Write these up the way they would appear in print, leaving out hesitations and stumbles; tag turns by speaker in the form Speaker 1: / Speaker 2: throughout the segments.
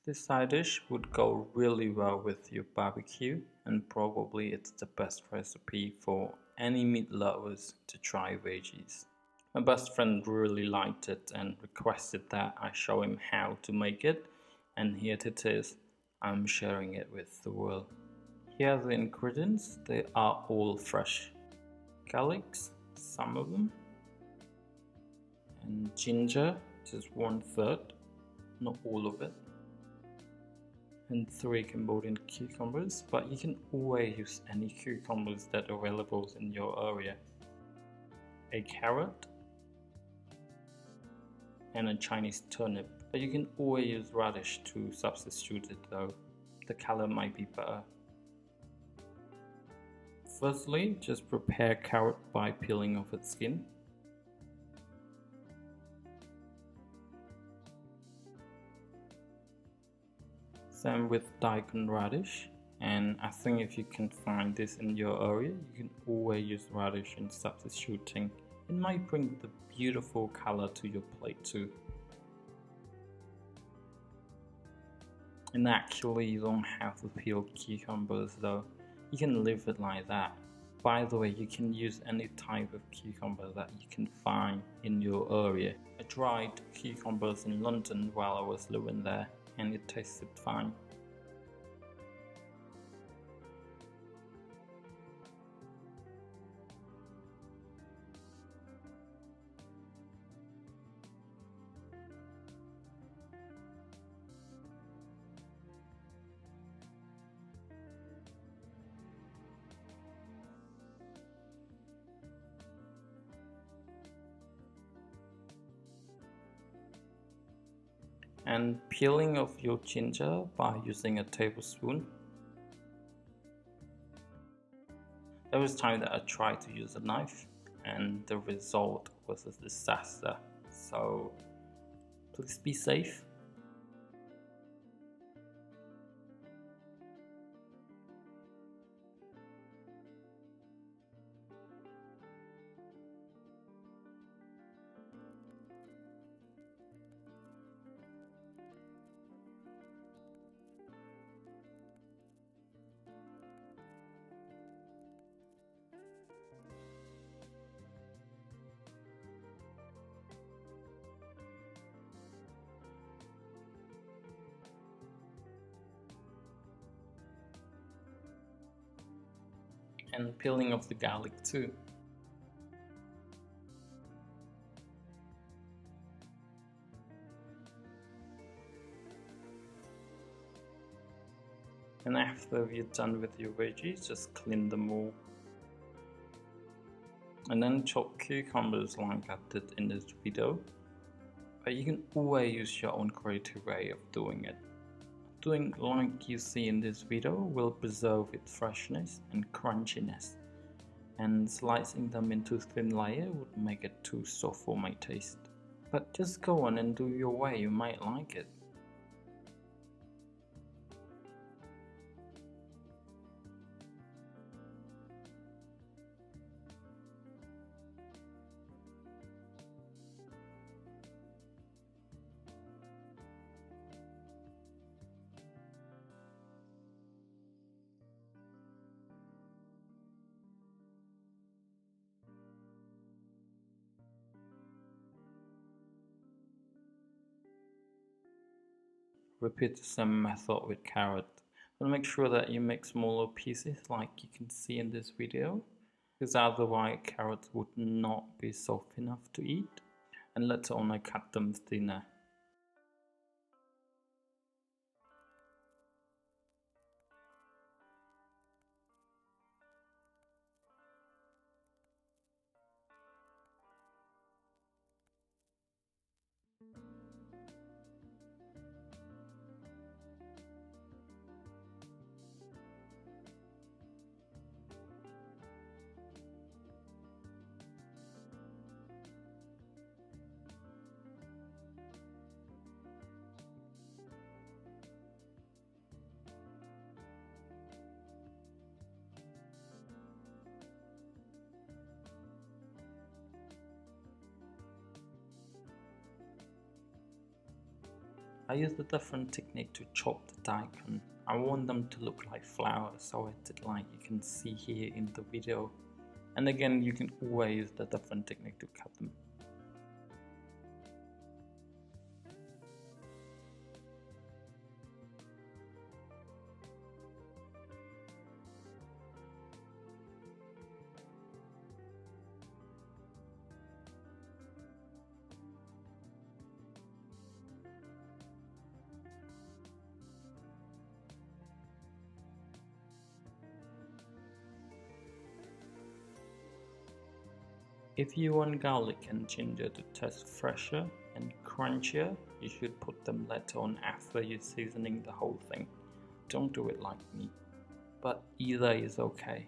Speaker 1: This side dish would go really well with your barbecue, and probably it's the best recipe for any meat lovers to try veggies. My best friend really liked it and requested that I show him how to make it, and here it is. I'm sharing it with the world. Here are the ingredients. They are all fresh. Garlics, some of them, and ginger, just 1/3, not all of it, and 3 Cambodian cucumbers, but you can always use any cucumbers that are available in your area. A carrot, and a Chinese turnip, but you can always use radish to substitute it though. The color might be better. Firstly, just prepare carrot by peeling off its skin. Same with daikon radish, and I think if you can find this in your area, you can always use radish in substituting. It might bring the beautiful color to your plate too. And actually you don't have to peel cucumbers though, you can leave it like that. By the way, you can use any type of cucumber that you can find in your area. I tried cucumbers in London while I was living there and it tasted fine. And peeling of your ginger by using a tablespoon. There was time that I tried to use a knife and the result was a disaster, so please be safe. And peeling of the garlic too. And after you're done with your veggies, just clean them all. And then chop cucumbers like I did in this video. But you can always use your own creative way of doing it. Doing like you see in this video will preserve its freshness and crunchiness, and slicing them into thin layer would make it too soft for my taste. But just go on and do your way, you might like it. Repeat the same method with carrot, but make sure that you make smaller pieces like you can see in this video, because otherwise carrots would not be soft enough to eat, and later on I cut them thinner. I used a different technique to chop the daikon. I want them to look like flowers, so I did like you can see here in the video. And again, you can always use the different technique to cut them. If you want garlic and ginger to taste fresher and crunchier, you should put them later on after you're seasoning the whole thing. Don't do it like me, but either is okay.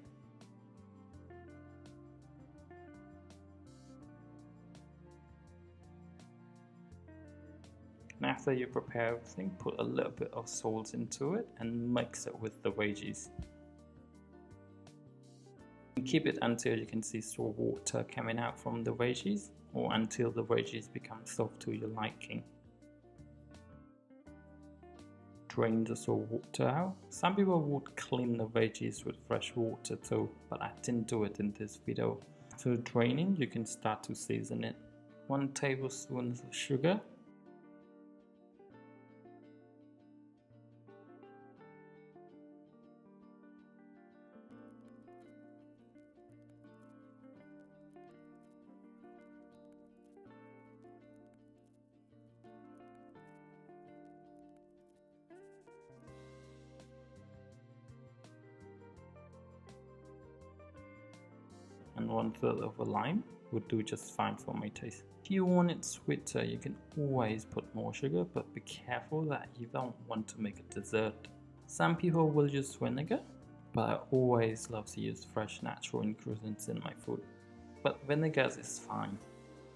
Speaker 1: And after you prepare everything, put a little bit of salt into it and mix it with the veggies. Keep it until you can see some water coming out from the veggies, or until the veggies become soft to your liking. Drain the salt water out. Some people would clean the veggies with fresh water too, but I didn't do it in this video. After draining, you can start to season it. 1 tablespoon of sugar, and 1/3 of a lime would do just fine for my taste. If you want it sweeter, you can always put more sugar, but be careful that you don't want to make a dessert. Some people will use vinegar, but I always love to use fresh natural ingredients in my food. But vinegar is fine.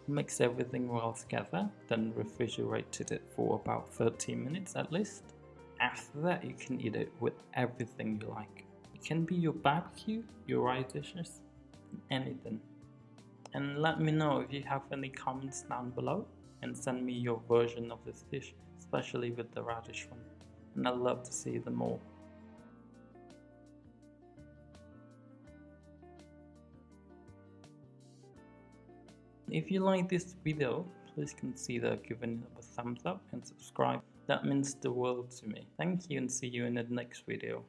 Speaker 1: Mix everything well together, then refrigerate it for about 30 minutes at least. After that, you can eat it with everything you like. It can be your barbecue, your rice dishes, anything. And let me know if you have any comments down below, and send me your version of this dish, especially with the radish one, and I'd love to see them all. If you like this video, please consider giving it a thumbs up and subscribe. That means the world to me. Thank you, and see you in the next video.